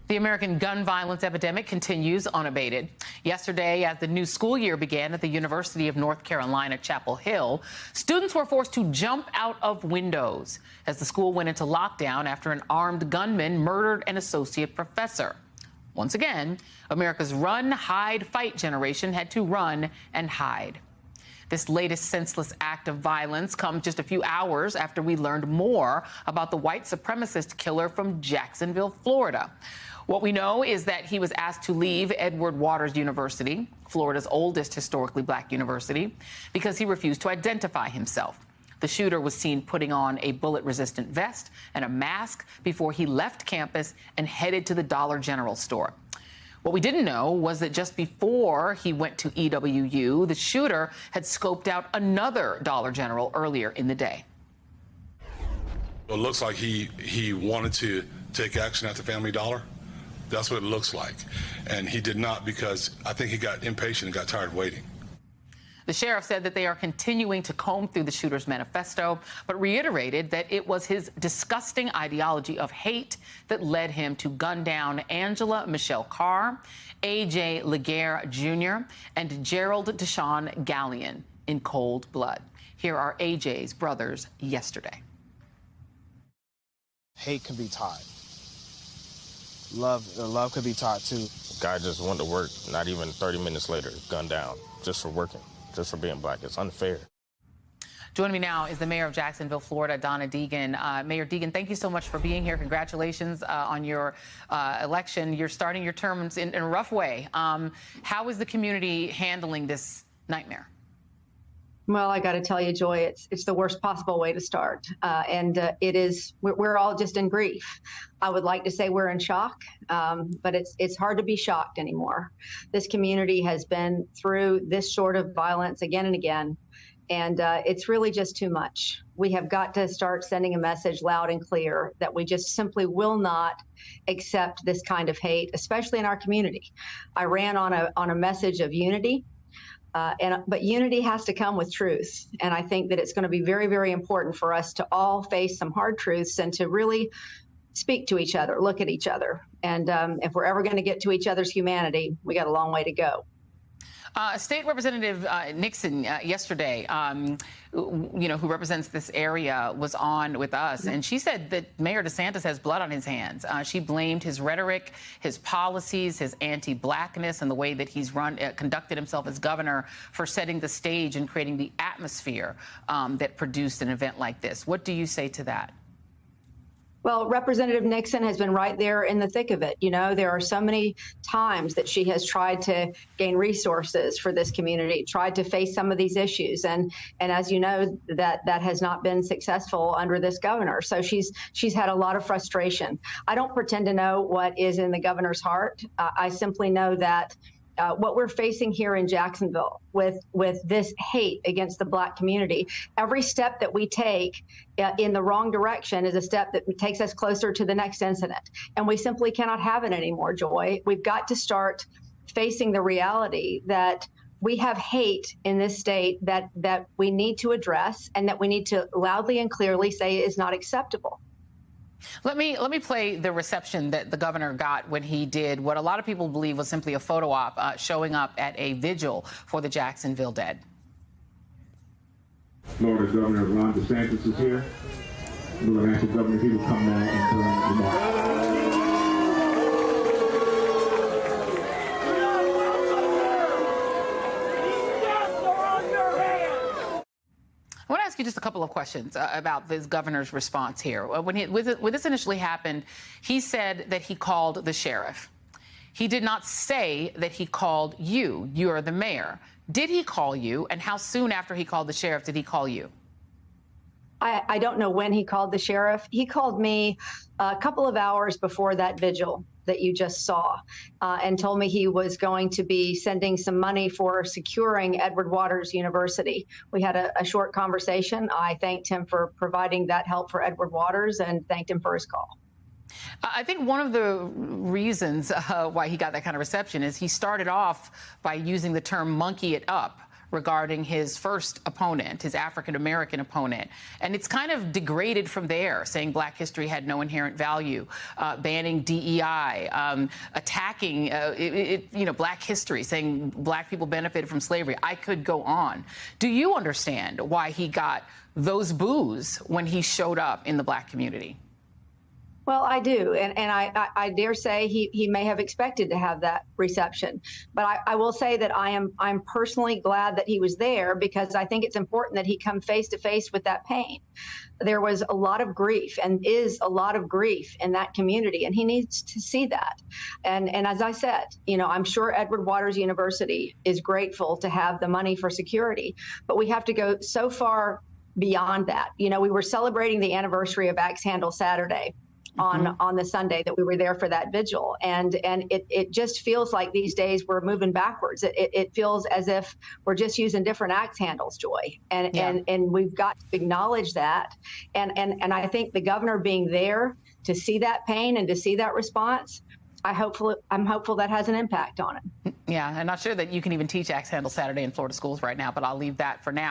The American gun violence epidemic continues unabated. Yesterday, as the new school year began at the University of North Carolina, Chapel Hill, students were forced to jump out of windows as the school went into lockdown after an armed gunman murdered an associate professor. Once again, America's run, hide, fight generation had to run and hide. This latest senseless act of violence comes just a few hours after we learned more about the white supremacist killer from Jacksonville, Florida. What we know is that he was asked to leave Edward Waters University, Florida's oldest historically black university, because he refused to identify himself. The shooter was seen putting on a bullet-resistant vest and a mask before he left campus and headed to the Dollar General store. What we didn't know was that just before he went to EWU, the shooter had scoped out another Dollar General earlier in the day. It looks like he wanted to take action at the Family Dollar. That's what it looks like. And he did not, because I think he got impatient and got tired of waiting. The sheriff said that they are continuing to comb through the shooter's manifesto, but reiterated that it was his disgusting ideology of hate that led him to gun down Angela Michelle Carr, A.J. Laguerre Jr., and Gerald Deshaun Gallion in cold blood. Here are A.J.'s brothers yesterday. Hate can be taught. Love could be taught too. Guy just went to work, not even 30 minutes later, gunned down, just for working, just for being black. It's unfair. Joining me now is the mayor of Jacksonville, Florida, Donna Deegan. Mayor Deegan, thank you so much for being here. Congratulations on your election. You're starting your terms in a rough way. How is the community handling this nightmare? Well, I got to tell you, Joy, it's the worst possible way to start. It is, we're all just in grief. I would like to say we're in shock, but it's hard to be shocked anymore. This community has been through this sort of violence again and again, and it's really just too much. We have got to start sending a message loud and clear that we just simply will not accept this kind of hate, especially in our community. I ran on a message of unity. But unity has to come with truth. And I think that it's going to be very, very important for us to all face some hard truths and to really speak to each other, look at each other. And if we're ever going to get to each other's humanity, we got a long way to go. State Representative Nixon yesterday, who represents this area, was on with us, and she said that Mayor DeSantis has blood on his hands. She blamed his rhetoric, his policies, his anti-blackness, and the way that he's conducted himself as governor for setting the stage and creating the atmosphere that produced an event like this. What do you say to that? Well, Representative Nixon has been right there in the thick of it. You know, there are so many times that she has tried to gain resources for this community, tried to face some of these issues. And as you know, that has not been successful under this governor. So she's had a lot of frustration. I don't pretend to know what is in the governor's heart. I simply know that what we're facing here in Jacksonville with this hate against the black community, every step that we take in the wrong direction is a step that takes us closer to the next incident. And we simply cannot have it anymore, Joy. We've got to start facing the reality that we have hate in this state that we need to address and that we need to loudly and clearly say is not acceptable. Let me play the reception that the governor got when he did what a lot of people believe was simply a photo op, showing up at a vigil for the Jacksonville dead. Florida Governor Ron DeSantis is here. We're going to ask the governor if he will come down and turn remarks. I want to ask you just a couple of questions about this governor's response here. When this initially happened, he said that he called the sheriff. He did not say that he called you. You are the mayor. Did he call you? And how soon after he called the sheriff did he call you? I don't know when he called the sheriff. He called me a couple of hours before that vigil that you just saw and told me he was going to be sending some money for securing Edward Waters University. We had a short conversation. I thanked him for providing that help for Edward Waters and thanked him for his call. I think one of the reasons why he got that kind of reception is he started off by using the term monkey it up regarding his first opponent, his African-American opponent. And it's kind of degraded from there, saying Black history had no inherent value, banning DEI, attacking Black history, saying Black people benefited from slavery. I could go on. Do you understand why he got those boos when he showed up in the Black community? Well, I do, and I dare say he may have expected to have that reception. But I will say that I'm personally glad that he was there, because I think it's important that he come face to face with that pain. There was a lot of grief, and is a lot of grief in that community, and he needs to see that. And as I said, I'm sure Edward Waters University is grateful to have the money for security, but we have to go so far beyond that. We were celebrating the anniversary of Axe Handle Saturday on the Sunday that we were there for that vigil. And it just feels like these days we're moving backwards. It feels as if we're just using different axe handles, Joy. And we've got to acknowledge that. And I think the governor being there to see that pain and to see that response, I'm hopeful that has an impact on it. Yeah, I'm not sure that you can even teach Axe Handle Saturday in Florida schools right now, but I'll leave that for now.